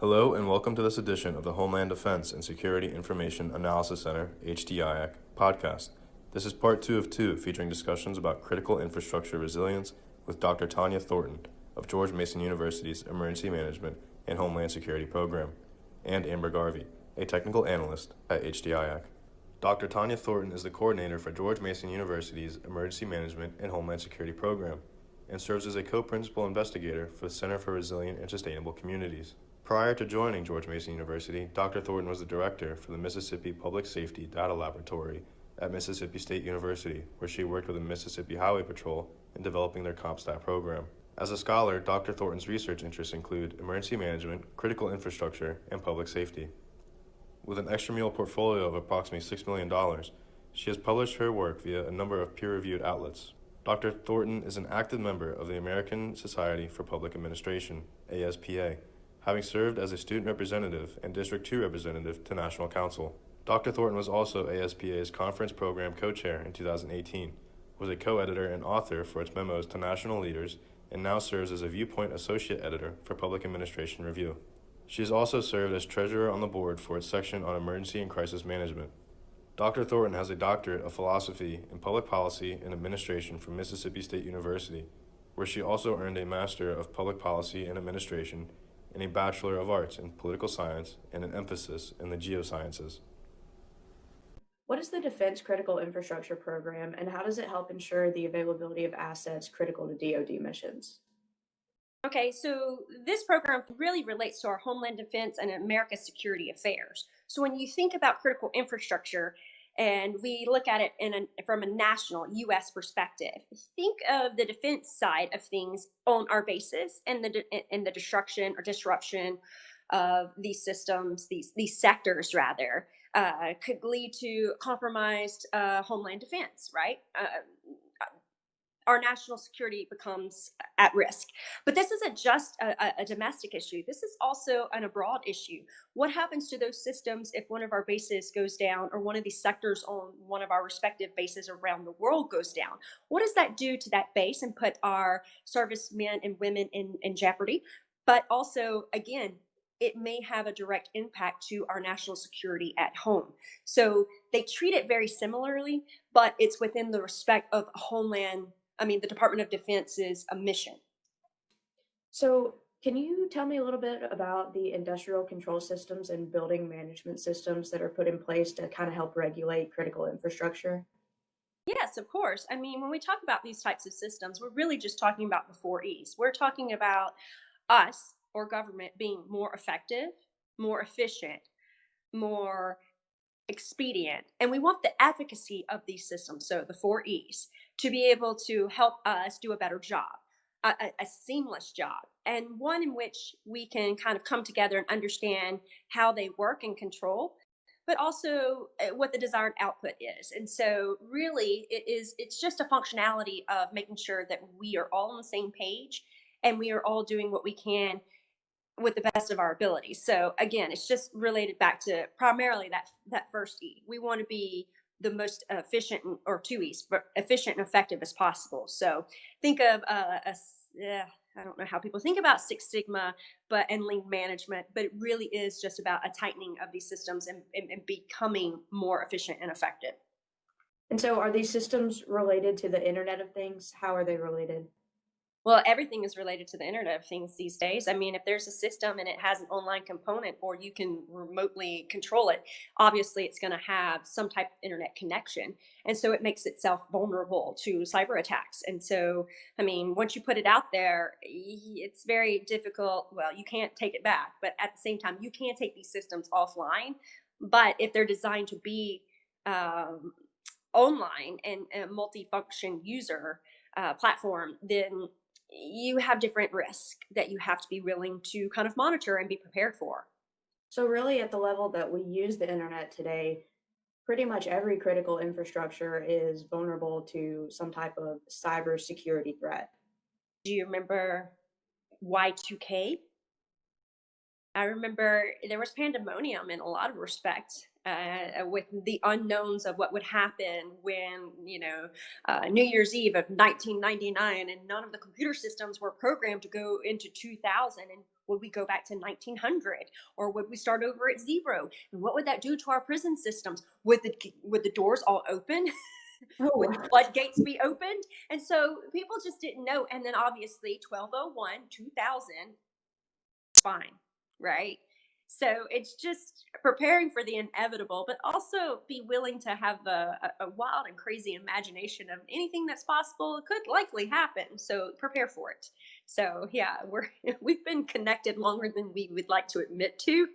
Hello and welcome to this edition of the Homeland Defense and Security Information Analysis Center, HDIAC, podcast. This is part 2 of 2 featuring discussions about critical infrastructure resilience with Dr. Tanya Thornton of George Mason University's Emergency Management and Homeland Security Program, and Amber Garvey, a technical analyst at HDIAC. Dr. Tanya Thornton is the coordinator for George Mason University's Emergency Management and Homeland Security Program and serves as a co-principal investigator for the Center for Resilient and Sustainable Communities. Prior to joining George Mason University, Dr. Thornton was the director for the Mississippi Public Safety Data Laboratory at Mississippi State University, where she worked with the Mississippi Highway Patrol in developing their CompStat program. As a scholar, Dr. Thornton's research interests include emergency management, critical infrastructure, and public safety. With an extramural portfolio of approximately $6 million, she has published her work via a number of peer-reviewed outlets. Dr. Thornton is an active member of the American Society for Public Administration, ASPA, having served as a student representative and District 2 representative to National Council. Dr. Thornton was also ASPA's conference program co-chair in 2018, was a co-editor and author for its memos to national leaders, and now serves as a Viewpoint Associate Editor for Public Administration Review. She has also served as treasurer on the board for its section on emergency and crisis management. Dr. Thornton has a doctorate of philosophy in public policy and administration from Mississippi State University, where she also earned a Master of Public Policy and Administration and a Bachelor of Arts in Political Science and an emphasis in the geosciences. What is the Defense Critical Infrastructure Program, and how does it help ensure the availability of assets critical to DoD missions? Okay, so this program really relates to our homeland defense and America's security affairs. So when you think about critical infrastructure, and we look at it from a national U.S. perspective, think of the defense side of things on our bases and the destruction or disruption of these systems, these sectors rather, could lead to compromised homeland defense, right? Our national security becomes at risk. But this isn't just a domestic issue. This is also an abroad issue. What happens to those systems if one of our bases goes down, or one of these sectors on one of our respective bases around the world goes down? What does that do to that base and put our servicemen and women in jeopardy? But also, again, it may have a direct impact to our national security at home. So they treat it very similarly, but it's within the respect of the Department of Defense's mission. So, can you tell me a little bit about the industrial control systems and building management systems that are put in place to kind of help regulate critical infrastructure? Yes, of course. When we talk about these types of systems, we're really just talking about the 4 E's. We're talking about us or government being more effective, more efficient, more expedient, and we want the efficacy of these systems, so the 4 E's, to be able to help us do a better job, a seamless job, and one in which we can kind of come together and understand how they work and control, but also what the desired output is. And so really it's just a functionality of making sure that we are all on the same page and we are all doing what we can with the best of our abilities. So again, it's just related back to primarily that first E. We want to be the most efficient, or 2 E's, but efficient and effective as possible. So think of I don't know how people think about Six Sigma, and lean management, but it really is just about a tightening of these systems and becoming more efficient and effective. And so, are these systems related to the Internet of Things? How are they related? Well, everything is related to the Internet of Things these days. If there's a system and it has an online component, or you can remotely control it, obviously it's going to have some type of internet connection. And so it makes itself vulnerable to cyber attacks. And so, once you put it out there, it's very difficult. Well, you can't take it back, but at the same time, you can take these systems offline. But if they're designed to be online and a multifunction user platform, then you have different risks that you have to be willing to kind of monitor and be prepared for. So, really, at the level that we use the internet today, pretty much every critical infrastructure is vulnerable to some type of cybersecurity threat. Do you remember Y2K? I remember there was pandemonium in a lot of respects with the unknowns of what would happen when, New Year's Eve of 1999, and none of the computer systems were programmed to go into 2000. And would we go back to 1900, or would we start over at zero? And what would that do to our prison systems? Would the doors all open? Oh, Would the floodgates be opened? And so people just didn't know. And then obviously 1201, 2000, fine, right? So it's just preparing for the inevitable, but also be willing to have a wild and crazy imagination of anything that's possible could likely happen. So prepare for it. So yeah, we've been connected longer than we would like to admit to.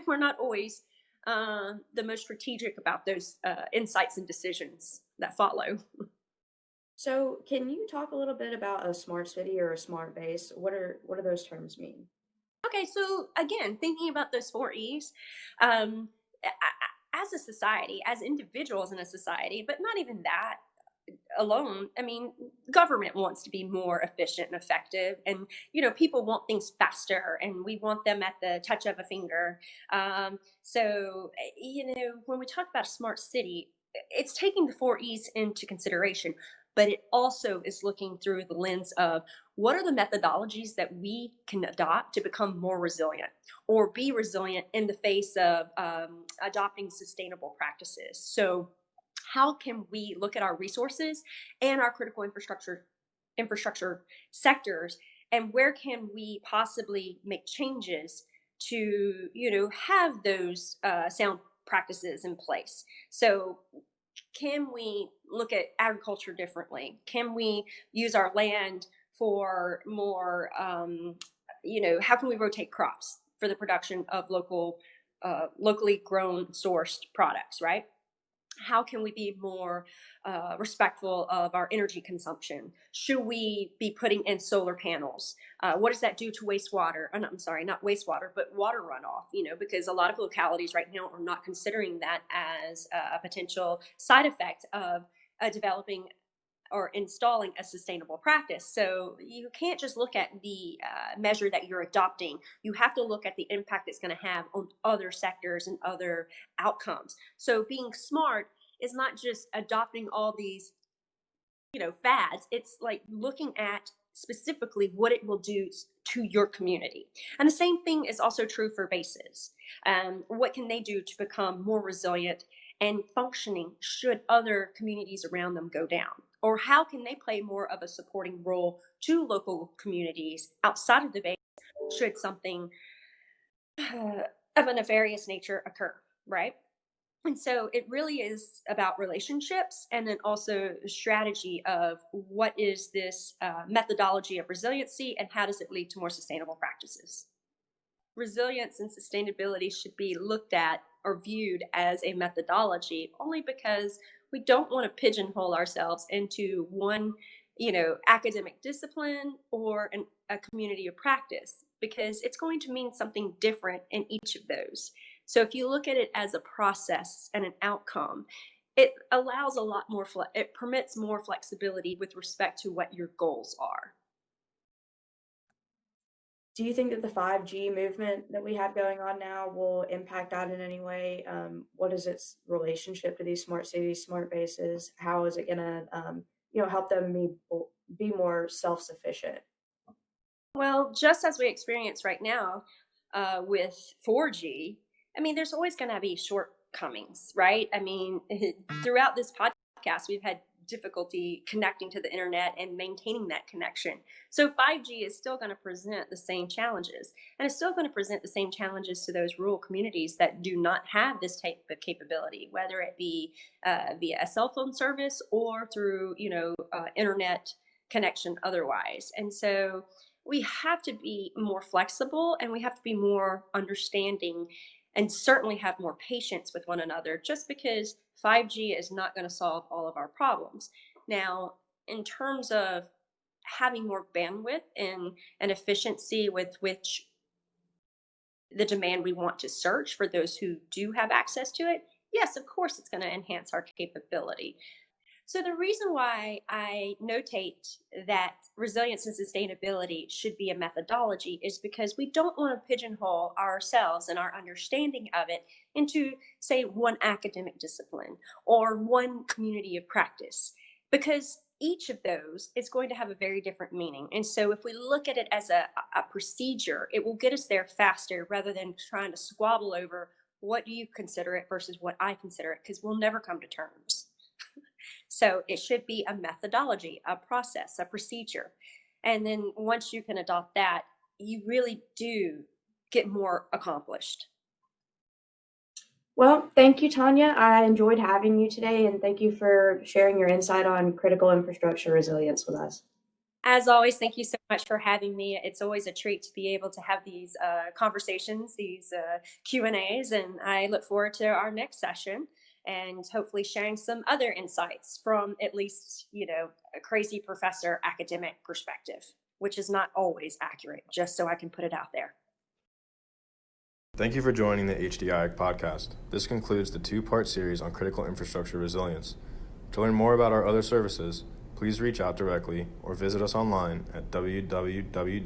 We're not always the most strategic about those insights and decisions that follow. so can you talk a little bit about a smart city or a smart base? What do those terms mean? Okay, so again, thinking about those four E's, um, as a society, as individuals in a society, but not even that alone. I mean, government wants to be more efficient and effective, and people want things faster, and we want them at the touch of a finger. When we talk about a smart city, it's taking the four E's into consideration, but it also is looking through the lens of what are the methodologies that we can adopt to become more resilient, or be resilient in the face of adopting sustainable practices. So how can we look at our resources and our critical infrastructure sectors, and where can we possibly make changes to have those sound practices in place? So can we look at agriculture differently? Can we use our land for more how can we rotate crops for the production of locally grown sourced products, right? How can we be more respectful of our energy consumption? Should we be putting in solar panels? What does that do to wastewater? No, I'm sorry, not wastewater, but water runoff, because a lot of localities right now are not considering that as a potential side effect of developing or installing a sustainable practice. So you can't just look at the measure that you're adopting. You have to look at the impact it's going to have on other sectors and other outcomes. So being smart is not just adopting all these, fads. It's like looking at specifically what it will do to your community. And the same thing is also true for bases. What can they do to become more resilient and functioning should other communities around them go down? Or how can they play more of a supporting role to local communities outside of the base should something of a nefarious nature occur, right? And so it really is about relationships, and then also the strategy of what is this methodology of resiliency and how does it lead to more sustainable practices. Resilience and sustainability should be looked at or viewed as a methodology only because we don't want to pigeonhole ourselves into one, academic discipline or a community of practice, because it's going to mean something different in each of those. So if you look at it as a process and an outcome, it allows a lot more, it permits more flexibility with respect to what your goals are. Do you think that the 5G movement that we have going on now will impact that in any way? What is its relationship to these smart cities, smart bases? How is it going to, help them be more self-sufficient? Well, just as we experience right now with 4G, I mean, there's always going to be shortcomings, right? I mean, throughout this podcast, we've had difficulty connecting to the internet and maintaining that connection. So 5G is still going to present the same challenges, and it's still going to present the same challenges to those rural communities that do not have this type of capability, whether it be via a cell phone service or through, internet connection otherwise. And so we have to be more flexible, and we have to be more understanding, and certainly have more patience with one another, just because 5G is not going to solve all of our problems. Now, in terms of having more bandwidth and efficiency with which the demand we want to search for those who do have access to it, yes, of course, it's going to enhance our capability. So the reason why I notate that resilience and sustainability should be a methodology is because we don't want to pigeonhole ourselves and our understanding of it into, say, one academic discipline or one community of practice, because each of those is going to have a very different meaning. And so if we look at it as a procedure, it will get us there faster rather than trying to squabble over what do you consider it versus what I consider it, because we'll never come to terms. So it should be a methodology, a process, a procedure. And then once you can adopt that, you really do get more accomplished. Well, thank you, Tanya. I enjoyed having you today, and thank you for sharing your insight on critical infrastructure resilience with us. As always, thank you so much for having me. It's always a treat to be able to have these conversations, these Q&As, and I look forward to our next session and hopefully sharing some other insights from at least, a crazy professor academic perspective, which is not always accurate, just so I can put it out there. Thank you for joining the HDIAC podcast. This concludes the two-part series on critical infrastructure resilience. To learn more about our other services, please reach out directly or visit us online at www.hdIAC.org.